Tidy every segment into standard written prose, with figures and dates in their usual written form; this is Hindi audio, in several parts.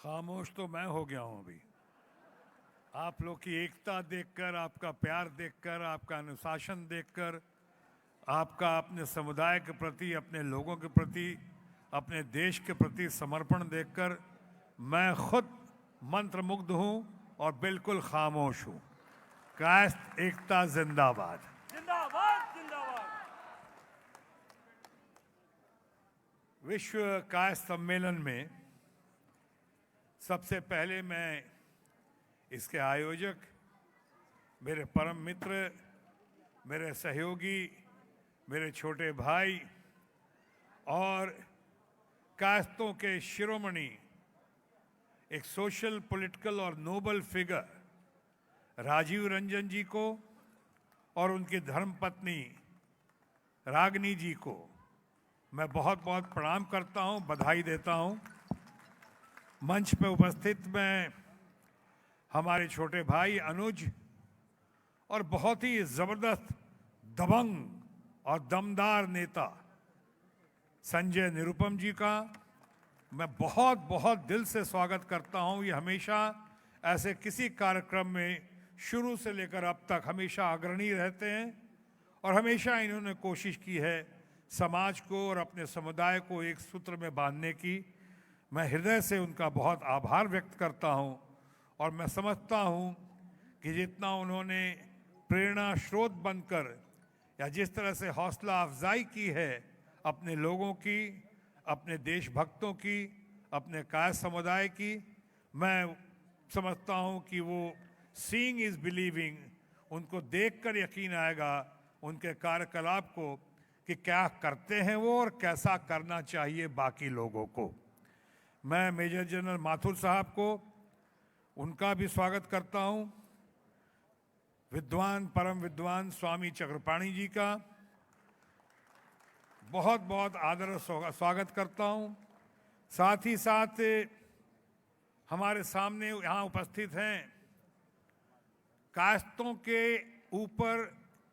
खामोश तो मैं हो गया हूं अभी। आप लोग की एकता देखकर, आपका प्यार देखकर, आपका अनुशासन देखकर, आपका अपने समुदाय के प्रति, अपने लोगों के प्रति, अपने देश के प्रति समर्पण देखकर मैं खुद मंत्रमुग्ध हूं और बिल्कुल खामोश हूं। कायस्थ एकता जिंदाबाद। जिंदाबाद जिंदाबाद। विश्व कायस्थ सम्मेलन में सबसे पहले मैं इसके आयोजक, मेरे परम मित्र, मेरे सहयोगी, मेरे छोटे भाई और कायस्थों के शिरोमणि, एक सोशल, पॉलिटिकल और नोबल फिगर राजीव रंजन जी को और उनकी धर्मपत्नी रागिनी जी को मैं बहुत बहुत प्रणाम करता हूं, बधाई देता हूं। मंच पे उपस्थित मैं हमारे छोटे भाई अनुज और बहुत ही जबरदस्त, दबंग और दमदार नेता संजय निरुपम जी का मैं बहुत बहुत दिल से स्वागत करता हूं। ये हमेशा ऐसे किसी कार्यक्रम में शुरू से लेकर अब तक हमेशा अग्रणी रहते हैं और हमेशा इन्होंने कोशिश की है समाज को और अपने समुदाय को एक सूत्र में बांधने की। मैं हृदय से उनका बहुत आभार व्यक्त करता हूं और मैं समझता हूं कि जितना उन्होंने प्रेरणा स्रोत बनकर या जिस तरह से हौसला अफजाई की है अपने लोगों की, अपने देशभक्तों की, अपने कायस्थ समुदाय की, मैं समझता हूं कि वो सीइंग इज बिलीविंग, उनको देखकर यकीन आएगा उनके कार्यकलाप को कि क्या करते हैं वो और कैसा करना चाहिए बाकी लोगों को। मैं मेजर जनरल माथुर साहब को, उनका भी स्वागत करता हूं। विद्वान, परम विद्वान स्वामी चक्रपाणी जी का बहुत बहुत आदर स्वागत करता हूं। साथ ही साथ हमारे सामने यहाँ उपस्थित हैं कायस्थों के ऊपर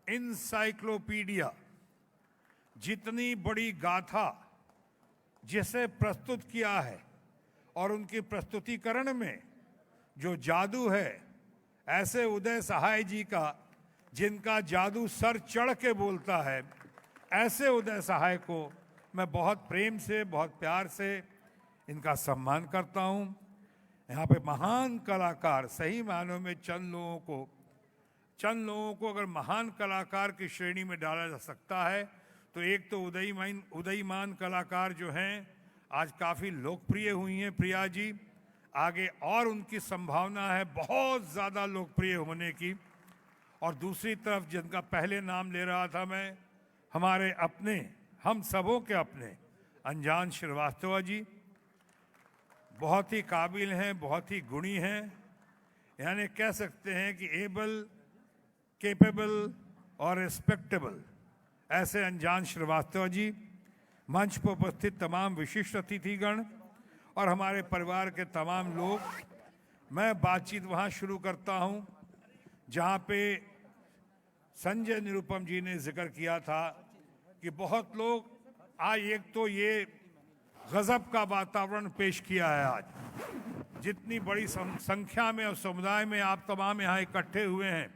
इंसाइक्लोपीडिया, जितनी बड़ी गाथा जिसे प्रस्तुत किया है और उनकी प्रस्तुतिकरण में जो जादू है, ऐसे उदय सहाय जी का जिनका जादू सर चढ़ के बोलता है, ऐसे उदय सहाय को मैं बहुत प्रेम से, बहुत प्यार से इनका सम्मान करता हूं। यहाँ पे महान कलाकार, सही मायनों में चंद लोगों को अगर महान कलाकार की श्रेणी में डाला जा सकता है तो एक तो उदयमान कलाकार जो हैं आज काफ़ी लोकप्रिय हुई हैं, प्रिया जी, आगे और उनकी संभावना है बहुत ज़्यादा लोकप्रिय होने की। और दूसरी तरफ जिनका पहले नाम ले रहा था मैं, हमारे अपने, हम सबों के अपने अनजान श्रीवास्तव जी, बहुत ही काबिल हैं, बहुत ही गुणी हैं, यानी कह सकते हैं कि एबल, केपेबल और रिस्पेक्टेबल, ऐसे अनजान श्रीवास्तव जी, मंच पर उपस्थित तमाम विशिष्ट अतिथिगण और हमारे परिवार के तमाम लोग। मैं बातचीत वहाँ शुरू करता हूँ जहाँ पे संजय निरुपम जी ने जिक्र किया था कि बहुत लोग आज, एक तो ये गजब का वातावरण पेश किया है आज, जितनी बड़ी संख्या में और समुदाय में आप तमाम यहाँ इकट्ठे हुए हैं।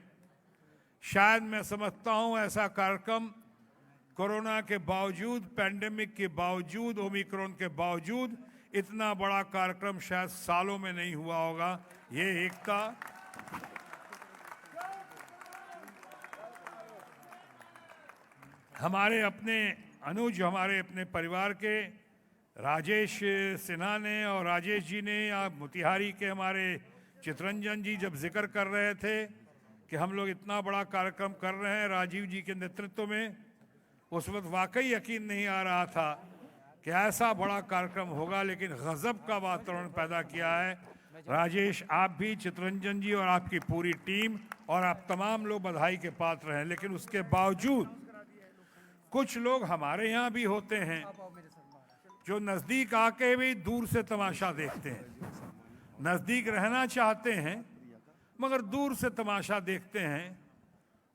शायद मैं समझता हूँ ऐसा कार्यक्रम कोरोना के बावजूद, पैंडेमिक के बावजूद, ओमिक्रॉन के बावजूद इतना बड़ा कार्यक्रम शायद सालों में नहीं हुआ होगा। ये एकता, हमारे अपने अनुज, हमारे अपने परिवार के राजेश सिन्हा ने और राजेश जी ने, या मोतिहारी के हमारे चितरंजन जी जब जिक्र कर रहे थे कि हम लोग इतना बड़ा कार्यक्रम कर रहे हैं राजीव जी के नेतृत्व में, उस वक्त वाकई यकीन नहीं आ रहा था कि ऐसा बड़ा कार्यक्रम होगा, लेकिन गजब का वातावरण पैदा किया है। राजेश, आप भी, चितरंजन जी और आपकी पूरी टीम और आप तमाम लोग बधाई के पात्र हैं। लेकिन उसके बावजूद कुछ लोग हमारे यहाँ भी होते हैं जो नज़दीक आके भी दूर से तमाशा देखते हैं, नज़दीक रहना चाहते हैं मगर दूर से तमाशा देखते हैं।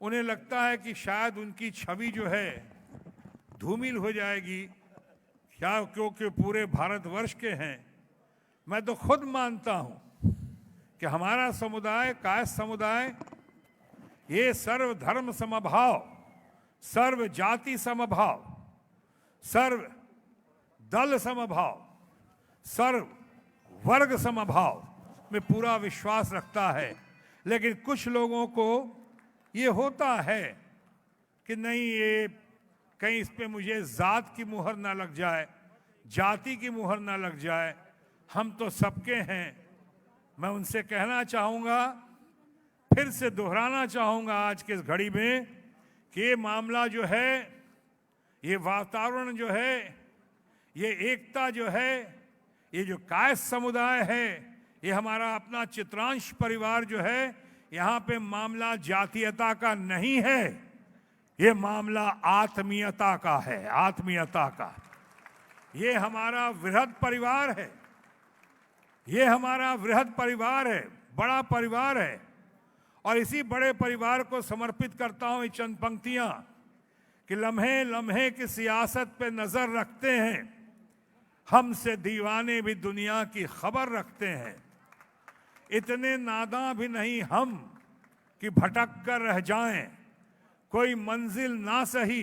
उन्हें लगता है कि शायद उनकी छवि जो है धूमिल हो जाएगी, क्या क्योंकि पूरे भारतवर्ष के हैं। मैं तो खुद मानता हूं कि हमारा समुदाय, कायस्थ समुदाय, ये सर्व धर्म समभाव, सर्व जाति समभाव, सर्व दल समभाव, सर्व वर्ग समभाव में पूरा विश्वास रखता है। लेकिन कुछ लोगों को ये होता है कि नहीं, ये कहीं इस पे मुझे जात की मुहर ना लग जाए, जाति की मुहर ना लग जाए, हम तो सबके हैं। मैं उनसे कहना चाहूँगा, फिर से दोहराना चाहूँगा आज के इस घड़ी में कि ये मामला जो है, ये वातावरण जो है, ये एकता जो है, ये जो कायस्थ समुदाय है, ये हमारा अपना चित्रांश परिवार जो है, यहाँ पे मामला जातीयता का नहीं है, ये मामला आत्मीयता का है, आत्मीयता का। ये हमारा वृहद परिवार है, ये हमारा वृहद परिवार है, बड़ा परिवार है। और इसी बड़े परिवार को समर्पित करता हूं ये चंद पंक्तियां कि लम्हे लम्हे की सियासत पे नजर रखते हैं, हमसे दीवाने भी दुनिया की खबर रखते हैं। इतने नादां भी नहीं हम कि भटक कर रह जाएं, कोई मंजिल ना सही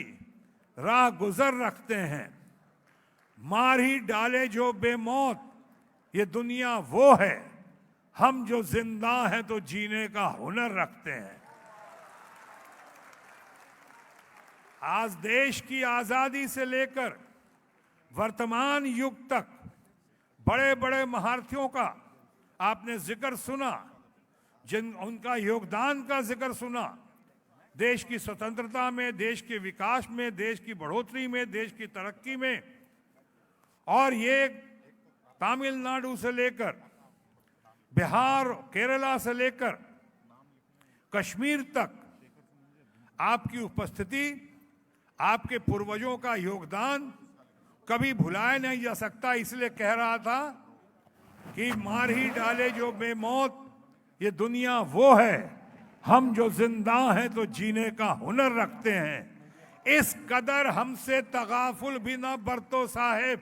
राह गुजर रखते हैं। मार ही डाले जो बेमौत, ये दुनिया वो है, हम जो जिंदा हैं तो जीने का हुनर रखते हैं। आज देश की आजादी से लेकर वर्तमान युग तक बड़े बड़े महारथियों का आपने जिक्र सुना, जिन उनका योगदान का जिक्र सुना, देश की स्वतंत्रता में, देश के विकास में, देश की बढ़ोतरी में, देश की तरक्की में। और ये तमिलनाडु से लेकर बिहार, केरला से लेकर कश्मीर तक आपकी उपस्थिति, आपके पूर्वजों का योगदान कभी भुलाया नहीं जा सकता। इसलिए कह रहा था कि मार ही डाले जो बेमौत, ये दुनिया वो है, हम जो जिंदा हैं तो जीने का हुनर रखते हैं। इस कदर हमसे तगाफुल भी ना बरतो साहेब,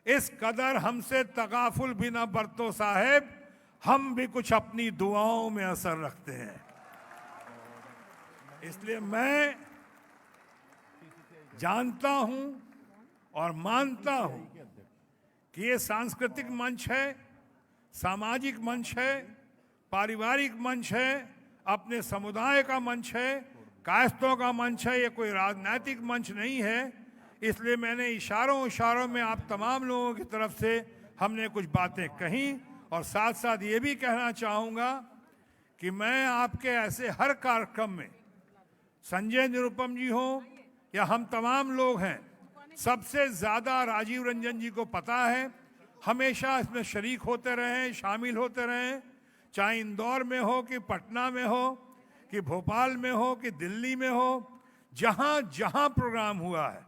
इस कदर हमसे तगाफुल भी ना बरतो साहेब, हम भी कुछ अपनी दुआओं में असर रखते हैं। इसलिए मैं जानता हूं और मानता हूं कि ये सांस्कृतिक मंच है, सामाजिक मंच है, पारिवारिक मंच है, अपने समुदाय का मंच है, कायस्थों का मंच है, ये कोई राजनीतिक मंच नहीं है। इसलिए मैंने इशारों में आप तमाम लोगों की तरफ से हमने कुछ बातें कही। और साथ साथ ये भी कहना चाहूँगा कि मैं आपके ऐसे हर कार्यक्रम में, संजय निरुपम जी हो या हम तमाम लोग हैं, सबसे ज़्यादा राजीव रंजन जी को पता है, हमेशा इसमें शरीक होते रहें, शामिल होते रहें, चाहे इंदौर में हो कि पटना में हो कि भोपाल में हो कि दिल्ली में हो, जहाँ जहाँ प्रोग्राम हुआ है,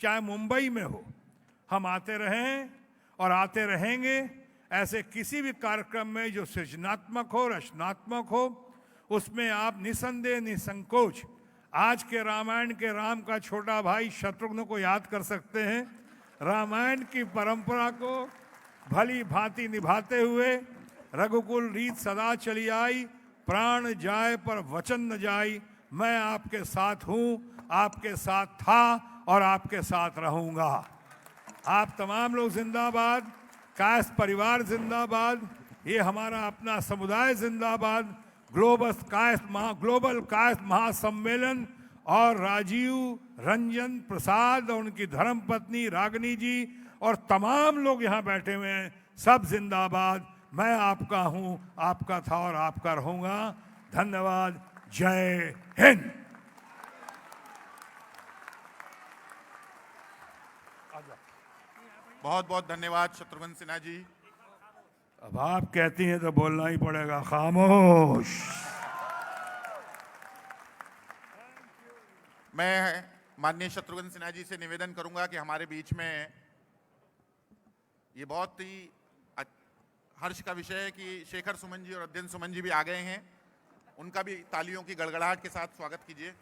चाहे मुंबई में हो, हम आते रहें और आते रहेंगे। ऐसे किसी भी कार्यक्रम में जो सृजनात्मक हो, रचनात्मक हो, उसमें आप निसंदेह निसंकोच आज के रामायण के राम का छोटा भाई शत्रुघ्न को याद कर सकते हैं। रामायण की परंपरा को भली भांति निभाते हुए रघुकुल रीत सदा चली आई, प्राण जाए पर वचन न जाई। मैं आपके साथ हूँ, आपके साथ था और आपके साथ रहूँगा। आप तमाम लोग जिंदाबाद, कायस्थ परिवार जिंदाबाद, ये हमारा अपना समुदाय जिंदाबाद, ग्लोबल कायस्थ महासम्मेलन और राजीव रंजन प्रसाद और उनकी धर्मपत्नी रागिनी जी और तमाम लोग यहाँ बैठे हुए हैं, सब जिंदाबाद। मैं आपका हूँ, आपका था और आपका रहूँगा। धन्यवाद। जय हिंद। बहुत बहुत धन्यवाद शत्रुघ्न सिन्हा जी। अब आप कहती हैं तो बोलना ही पड़ेगा, खामोश। मैं माननीय शत्रुघ्न सिन्हा जी से निवेदन करूंगा कि हमारे बीच में ये बहुत ही हर्ष का विषय है कि शेखर सुमन जी और अध्ययन सुमन जी भी आ गए हैं। उनका भी तालियों की गड़गड़ाहट के साथ स्वागत कीजिए।